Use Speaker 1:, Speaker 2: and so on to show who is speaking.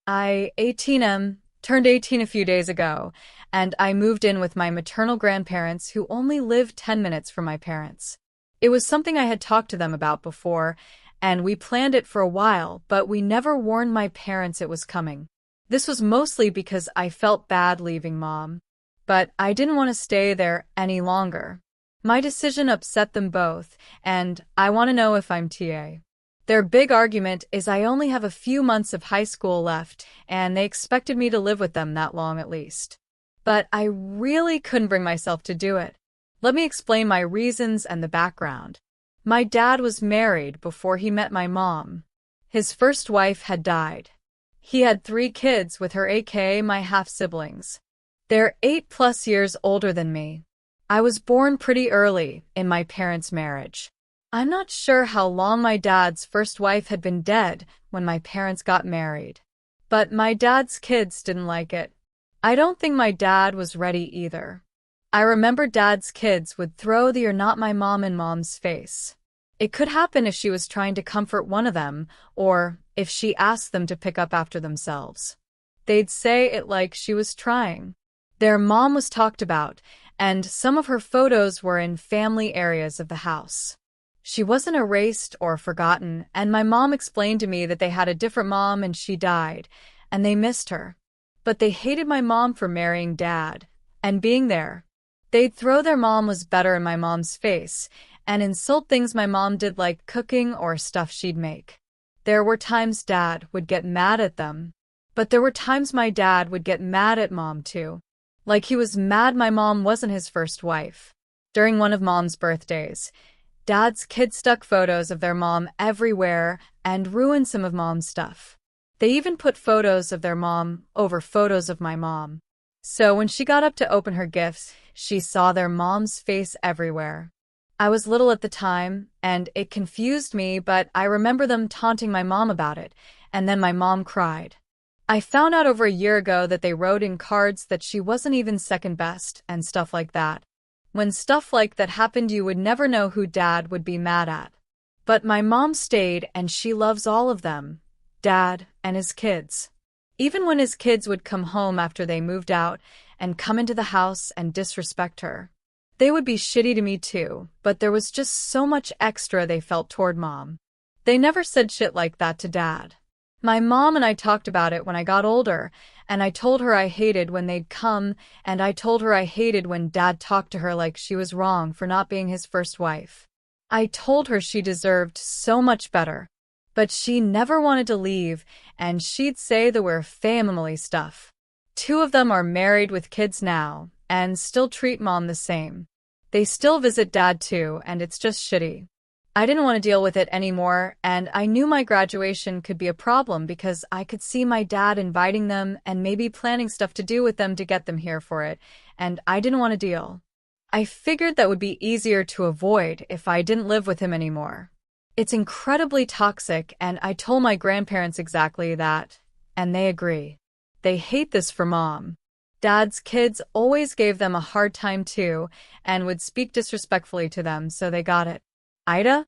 Speaker 1: turned 18 a few days ago, and I moved in with my maternal grandparents who only live 10 minutes from my parents. It was something I had talked to them about before, and we planned it for a while, but we never warned my parents it was coming. This was mostly because I felt bad leaving Mom, but I didn't want to stay there any longer. My decision upset them both, and I want to know if I'm TA. Their big argument is I only have a few months of high school left, and they expected me to live with them that long at least. But I really couldn't bring myself to do it. Let me explain my reasons and the background. My dad was married before he met my mom. His first wife had died. He had 3 kids with her, aka my half-siblings. They're 8+ years older than me. I was born pretty early in my parents' marriage. I'm not sure how long my dad's first wife had been dead when my parents got married. But my dad's kids didn't like it. I don't think my dad was ready either. I remember dad's kids would throw the "you're not my mom" in Mom's face. It could happen if she was trying to comfort one of them, or if she asked them to pick up after themselves. They'd say it like she was trying. Their mom was talked about, and some of her photos were in family areas of the house. She wasn't erased or forgotten, and my mom explained to me that they had a different mom and she died, and they missed her. But they hated my mom for marrying dad and being there. They'd throw their "mom was better" in my mom's face and insult things my mom did, like cooking or stuff she'd make. There were times dad would get mad at them, but there were times my dad would get mad at mom too. Like he was mad my mom wasn't his first wife. During one of mom's birthdays, dad's kids stuck photos of their mom everywhere and ruined some of mom's stuff. They even put photos of their mom over photos of my mom. So when she got up to open her gifts, she saw their mom's face everywhere. I was little at the time, and it confused me, but I remember them taunting my mom about it, and then my mom cried. I found out over a year ago that they wrote in cards that she wasn't even second best and stuff like that. When stuff like that happened, you would never know who dad would be mad at. But my mom stayed, and she loves all of them, dad and his kids. Even when his kids would come home after they moved out and come into the house and disrespect her, they would be shitty to me too, but there was just so much extra they felt toward mom. They never said shit like that to dad. My mom and I talked about it when I got older, and I told her I hated when they'd come, and I told her I hated when dad talked to her like she was wrong for not being his first wife. I told her she deserved so much better. But she never wanted to leave, and she'd say that we're family stuff. 2 of them are married with kids now, and still treat mom the same. They still visit dad too, and it's just shitty. I didn't want to deal with it anymore, and I knew my graduation could be a problem because I could see my dad inviting them and maybe planning stuff to do with them to get them here for it, and I didn't want to deal. I figured that would be easier to avoid if I didn't live with him anymore. It's incredibly toxic, and I told my grandparents exactly that, and they agree. They hate this for mom. Dad's kids always gave them a hard time too, and would speak disrespectfully to them, so they got it. Ida?